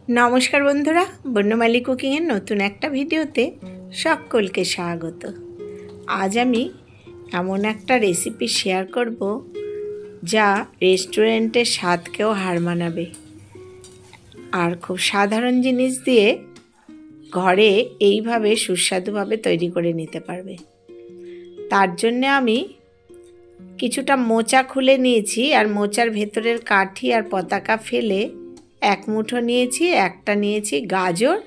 নমস্কার বন্ধুরা, বন্যমালী কুকিংয়ের নতুন একটা ভিডিওতে সকলকে স্বাগত। আজ আমি এমন একটা রেসিপি শেয়ার করব যা রেস্টুরেন্টের স্বাদকেও হার মানাবে, আর খুব সাধারণ জিনিস দিয়ে ঘরে এইভাবে সুস্বাদুভাবে তৈরি করে নিতে পারবে। তার জন্যে আমি কিছুটা মোচা খুলে নিয়েছি, আর মোচার ভেতরের কাঠি আর পতাকা ফেলে এক মুঠো নিয়েছি। একটা নিয়েছি গাজর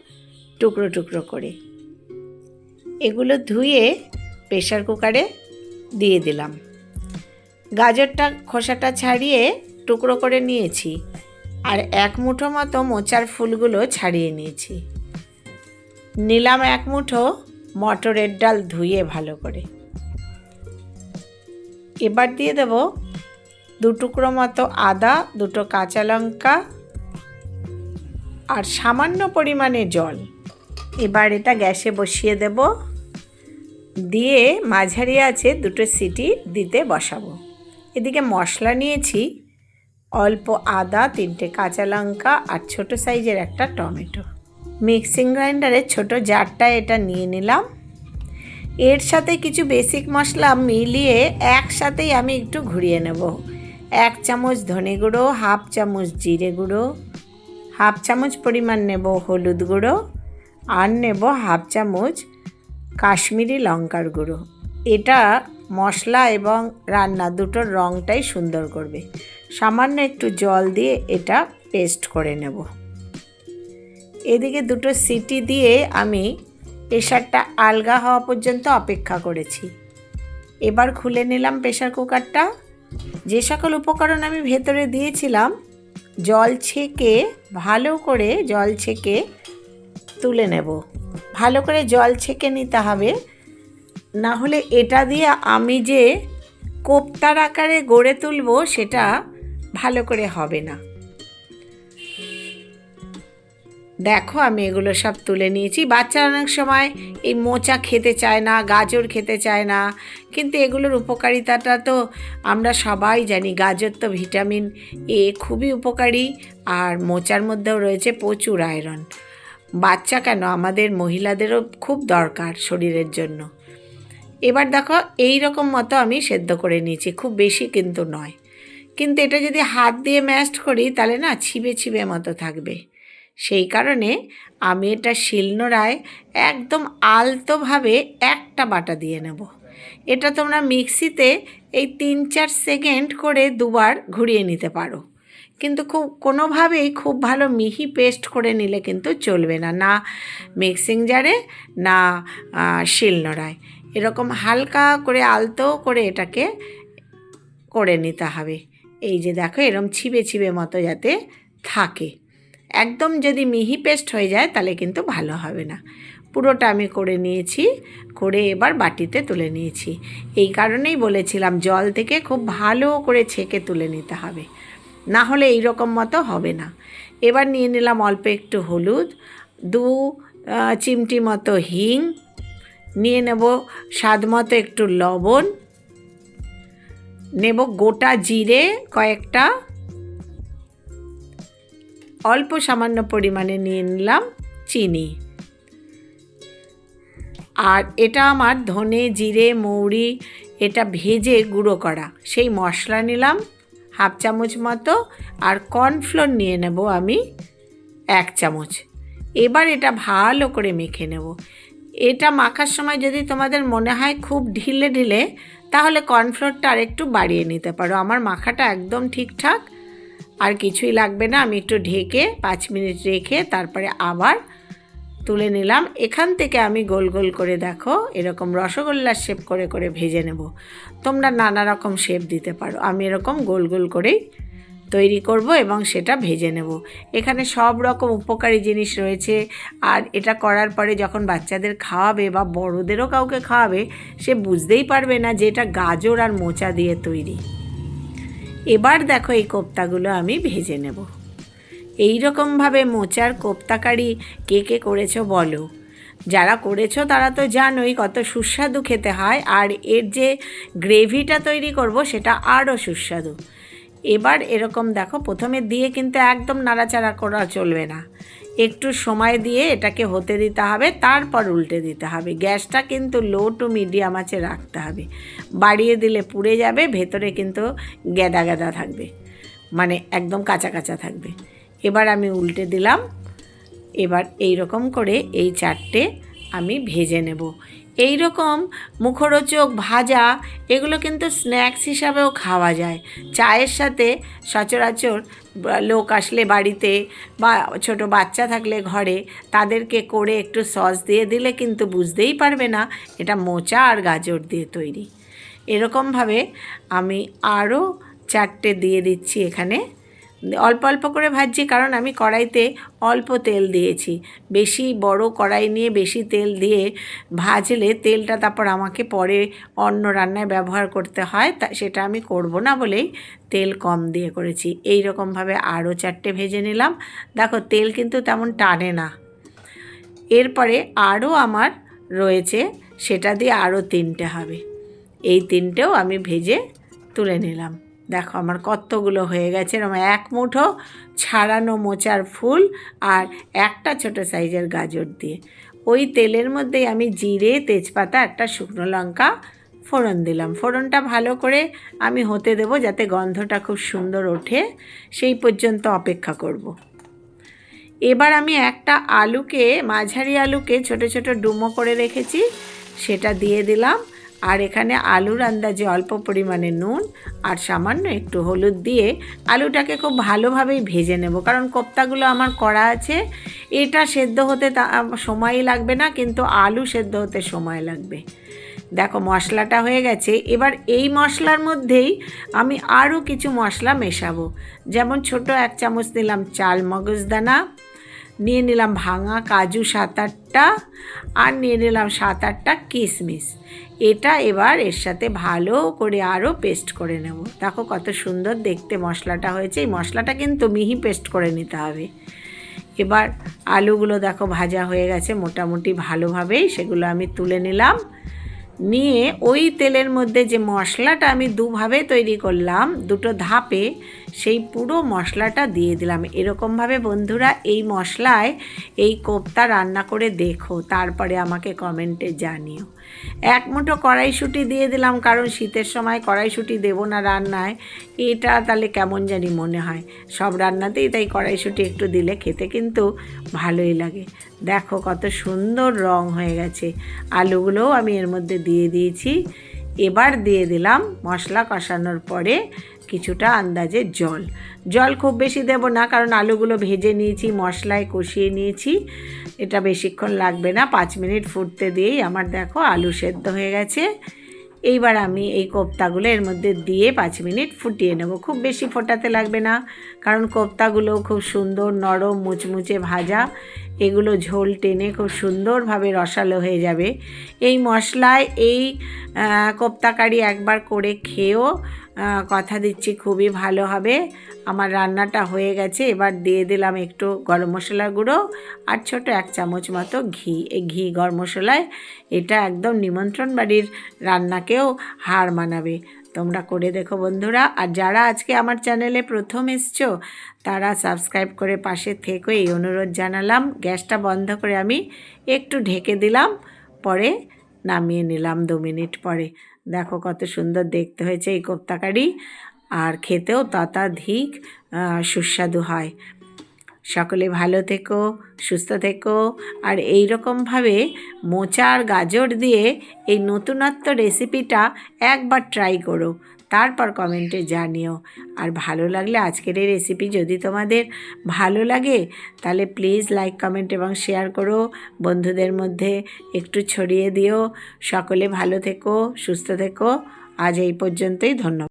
টুকরো টুকরো করে। এগুলো ধুয়ে প্রেসার কুকারে দিয়ে দিলাম। গাজরটা খোসাটা ছাড়িয়ে টুকরো করে নিয়েছি, আর এক মুঠো মতো মোচার ফুলগুলো ছাড়িয়ে নিয়েছি। নিলাম এক মুঠো মটরের ডাল ধুয়ে ভালো করে। এবার দিয়ে দেব দু টুকরো মতো আদা, দুটো কাঁচা লঙ্কা আর সামান্য পরিমাণে জল। এবার এটা গ্যাসে বসিয়ে দেব, দিয়ে মাঝারি আঁচে দুটো সিটি দিতে বসাবো। এদিকে মশলা নিয়েছি অল্প আদা, 3টে কাঁচা লঙ্কা আর ছোট সাইজের একটা টমেটো। মিক্সিং গ্রাইন্ডারের ছোট জারটায় এটা নিয়ে নিলাম। এর সাথে কিছু বেসিক মশলা মিলিয়ে একসাথেই আমি একটু ঘুরিয়ে নেব। 1 চামচ ধনে গুঁড়ো, হাফ চামচ জিরে গুঁড়ো, হাফ চামচ পরিমাণ নেব হলুদ গুঁড়ো, আর নেব হাফ চামচ কাশ্মীরি লঙ্কার গুঁড়ো। এটা মশলা এবং রান্না দুটোর রঙটাই সুন্দর করবে। সামান্য একটু জল দিয়ে এটা পেস্ট করে নেব। এদিকে দুটো সিটি দিয়ে আমি প্রেশারটা আলগা হওয়া পর্যন্ত অপেক্ষা করেছি। এবার খুলে নিলাম প্রেশার কুকারটা। যে সকল উপকরণ আমি ভেতরে দিয়েছিলাম জল ছেঁকে ভালো করে তুলে নেব। ভালো করে জল ছেঁকে নিতে হবে, না হলে এটা দিয়ে আমি যে কোপ্তার আকারে গড়ে তুলব সেটা ভালো করে হবে না। দেখো আমি এগুলো সব তুলে নিয়েছি। বাচ্চারা অনেক সময় এই মোচা খেতে চায় না, গাজর খেতে চায় না, কিন্তু এগুলোর উপকারিতাটা তো আমরা সবাই জানি। গাজর তো ভিটামিন এ খুবই উপকারী, আর মোচার মধ্যেও রয়েছে প্রচুর আয়রন। বাচ্চা কেন, আমাদের মহিলাদেরও খুব দরকার শরীরের জন্য। এবার দেখো এই রকম মতো আমি সেদ্ধ করে নিয়েছি, খুব বেশি কিন্তু নয়। কিন্তু এটা যদি হাত দিয়ে ম্যাশড করি তাহলে না ছিবে ছিবে মতো থাকবে। সেই কারণে আমি এটা শিলনোড়ায় একদম আলতোভাবে একটা বাটা দিয়ে নেব। এটা তোমরা মিক্সিতে এই 3-4 সেকেন্ড করে দুবার ঘুরিয়ে নিতে পারো, কিন্তু কোনোভাবেই খুব ভালো মিহি পেস্ট করে নিলে কিন্তু চলবে না, না মিক্সিং জারে না শিলনোড়ায়। এরকম হালকা করে আলতো করে এটাকে করে নিতে হবে। এই যে দেখো এরকম ছিবে ছিবে মতো যাতে থাকে। একদম যদি মিহি পেস্ট হয়ে যায় তাহলে কিন্তু ভালো হবে না। পুরোটা আমি করে নিয়েছি, করে এবার বাটিতে তুলে নিয়েছি। এই কারণেই বলেছিলাম জল থেকে খুব ভালো করে ছেঁকে তুলে নিতে হবে, না হলে এই রকম মতো হবে না। এবার নিয়ে নিলাম অল্প একটু হলুদ, 2 চিমটি মতো হিং, নিয়ে নেব স্বাদ মতো একটু লবণ, নেব গোটা জিরে কয়েকটা, অল্প সামান্য পরিমাণে নিয়ে নিলাম চিনি। আর এটা আমার ধনে, জিরে, মৌরি এটা ভেজে গুঁড়ো করা সেই মশলা নিলাম হাফ চামচ মতো, আর কর্নফ্লোর নিয়ে নেব আমি 1 চামচ। এবার এটা ভালো করে মেখে নেব। এটা মাখার সময় যদি তোমাদের মনে হয় খুব ঢিলে ঢিলে, তাহলে কর্নফ্লোরটা আর একটু বাড়িয়ে নিতে পারো। আমার মাখাটা একদম ঠিকঠাক, আর কিছুই লাগবে না। আমি একটু ঢেকে 5 মিনিট রেখে তারপরে আবার তুলে নিলাম। এখান থেকে আমি গোল গোল করে দেখো এরকম রসগোল্লার শেপ করে করে ভেজে নেব। তোমরা নানা রকম শেপ দিতে পারো, আমি এরকম গোল গোল করেই তৈরি করব এবং সেটা ভেজে নেব। এখানে সব রকম উপকারী জিনিস রয়েছে, আর এটা করার পরে যখন বাচ্চাদের খাওয়াবে বা বড়োদেরও কাউকে খাওয়াবে, সে বুঝতেই পারবে না যে এটা গাজর আর মোচা দিয়ে তৈরি। এবার দেখো এই কোপ্তাগুলো আমি ভেজে নেব। এই রকমভাবে মোচার কোপ্তাকারি কে কে করেছো বলো। যারা করেছো তারা তো জানোই কত সুস্বাদু খেতে হয়, আর এর যে গ্রেভিটা তৈরি করব সেটা আরও সুস্বাদু। এবার এরকম দেখো প্রথমে দিয়ে কিন্তু একদম নাড়াচাড়া করা চলবে না, একটু সময় দিয়ে এটাকে হতে দিতে হবে, তারপর উল্টে দিতে হবে। গ্যাসটা কিন্তু লো টু মিডিয়াম আঁচে রাখতে হবে, বাড়িয়ে দিলে পুড়ে যাবে, ভেতরে কিন্তু গ্যাদা গ্যাদা থাকবে, মানে একদম কাঁচা কাঁচা থাকবে। এবার আমি উল্টে দিলাম। এবার এই রকম করে এই 4টে আমি ভেজে নেব। এই রকম মুখরোচক ভাজা এগুলো কিন্তু স্ন্যাক্স হিসাবেও খাওয়া যায়। চায়ের সাথে সচরাচর লোক আসলে বাড়িতে বা ছোট বাচ্চা থাকলে ঘরে তাদেরকে করে একটু সস দিয়ে দিলে কিন্তু বুঝতেই পারবে না এটা মোচা আর গাজর দিয়ে তৈরি। এরকমভাবে আমি আরও 4টে দিয়ে দিচ্ছি এখানে। অল্প অল্প করে ভাজছি, কারণ আমি কড়াইতে অল্প তেল দিয়েছি। বেশি বড় কড়াই নিয়ে বেশি তেল দিয়ে ভাজলে তেলটা তারপর আমাকে পরে অন্য রান্নায় ব্যবহার করতে হয়, তা সেটা আমি করব না বলেই তেল কম দিয়ে করেছি। এই রকমভাবে আরও 4টে ভেজে নিলাম। দেখো তেল কিন্তু তেমন টানে না। এরপরে আরও আমার রয়েছে, সেটা দিয়ে আরও 3টে হবে। এই 3টেও আমি ভেজে তুলে নিলাম। দেখো আমার কতগুলো হয়ে গেছে। এরকম 1 মুঠো ছাড়ানো মোচার ফুল আর একটা ছোট সাইজের গাজর দিয়ে ওই তেলের মধ্যেই আমি জিরে, তেজপাতা, একটা শুকনো লঙ্কা ফোড়ন দিলাম। ফোড়নটা ভালো করে আমি হতে দেবো যাতে গন্ধটা খুব সুন্দর ওঠে, সেই পর্যন্ত অপেক্ষা করব। এবার আমি একটা আলুকে, মাঝারি আলুকে ছোট ছোট ডুমো করে রেখেছি, সেটা দিয়ে দিলাম। আর এখানে আলুর আন্দাজে অল্প পরিমাণে নুন আর সামান্য একটু হলুদ দিয়ে আলুটাকে খুব ভালোভাবেই ভেজে নেব, কারণ কোপ্তাগুলো আমার করা আছে। এটা সেদ্ধ হতে সময়ই লাগবে না, কিন্তু আলু সেদ্ধ হতে সময় লাগবে। দেখো মশলাটা হয়ে গেছে। এবার এই মশলার মধ্যেই আমি আরও কিছু মশলা মেশাবো। যেমন ছোট 1 চামচ নিলাম চাল মগজদানা, নিয়ে নিলাম ভাঙা কাজু 7-8টা, আর নিয়ে নিলাম 7-8টা কিশমিশ। এটা এবার এর সাথে ভালো করে আরও পেস্ট করে নেব। দেখো কত সুন্দর দেখতে মশলাটা হয়েছে। এই মশলাটা কিন্তু মিহি পেস্ট করে নিতে হবে। এবার আলুগুলো দেখো ভাজা হয়ে গেছে মোটামুটি ভালোভাবেই, সেগুলো আমি তুলে নিলাম। নিয়ে ওই তেলের মধ্যে যে মশলাটা আমি দুভাবে তৈরি করলাম, 2টো ধাপে, সেই পুরো মশলাটা দিয়ে দিলাম। এরকমভাবে বন্ধুরা এই মশলায় এই কোপ্তা রান্না করে দেখো, তারপরে আমাকে কমেন্টে জানিও। 1 মুঠো কড়াইশুঁটি দিয়ে দিলাম, কারণ শীতের সময় কড়াইশুঁটি দেবো না রান্নায়, এটা তাহলে কেমন জানি মনে হয়। সব রান্নাতেই তাই কড়াইশুঁটি একটু দিলে খেতে কিন্তু ভালোই লাগে। দেখো কত সুন্দর রং হয়ে গেছে। আলুগুলোও আমি এর মধ্যে দিয়ে দিয়েছি। এবার দিয়ে দিলাম মশলা কষানোর পরে কিছুটা আন্দাজে জল খুব বেশি দেব না, কারণ আলুগুলো ভেজে নিয়েছি, মশলায় কষিয়ে নিয়েছি। এটা বেশিক্ষণ লাগবে না, 5 মিনিট ফুটতে দিয়েই আমার দেখো আলু সেদ্ধ হয়ে গেছে। এইবার আমি এই কোপ্তাগুলো এর মধ্যে দিয়ে 5 মিনিট ফুটিয়ে নেব। খুব বেশি ফোটাতে লাগবে না, কারণ কোপ্তাগুলো খুব সুন্দর নরম মুচমুচে ভাজা, এগুলো ঝোল টেনে খুব সুন্দরভাবে রসালো হয়ে যাবে। এই মশলায় এই কোপ্তা কারি একবার করে খেয়েও, কথা দিচ্ছি খুবই ভালো হবে। আমার রান্নাটা হয়ে গেছে। এবার দিয়ে দিলাম একটু গরম মশলার গুঁড়ো আর ছোট 1 চামচ মতো ঘি। এই ঘি গরম মশলায় এটা একদম নিমন্ত্রণ বাড়ির রান্নাকেও হার মানাবে। তোমরা করে দেখো বন্ধুরা। আর যারা আজকে আমার চ্যানেলে প্রথম এসছো তারা সাবস্ক্রাইব করে পাশে থেকো, এই অনুরোধ জানালাম। গ্যাসটা বন্ধ করে আমি একটু ঢেকে দিলাম, পরে নামিয়ে নিলাম 2 মিনিট পরে। দেখো কত সুন্দর দেখতে হয়েছে এই কোপ্তা কারি, আর খেতেও ততাধিক সুস্বাদু হয়। সকলে ভালো থেকো, সুস্থ থেকো। আর এই রকমভাবে মোচা আর গাজর দিয়ে এই নতুনত্ব রেসিপিটা একবার ট্রাই করো, তারপর কমেন্টে জানিও। আর ভালো লাগলে আজকের এই রেসিপি যদি তোমাদের ভালো লাগে তাহলে প্লিজ লাইক, কমেন্ট এবং শেয়ার করো, বন্ধুদের মধ্যে একটু ছড়িয়ে দিও। সকলে ভালো থেকো, সুস্থ থেকো। আজ এই পর্যন্তই। ধন্যবাদ।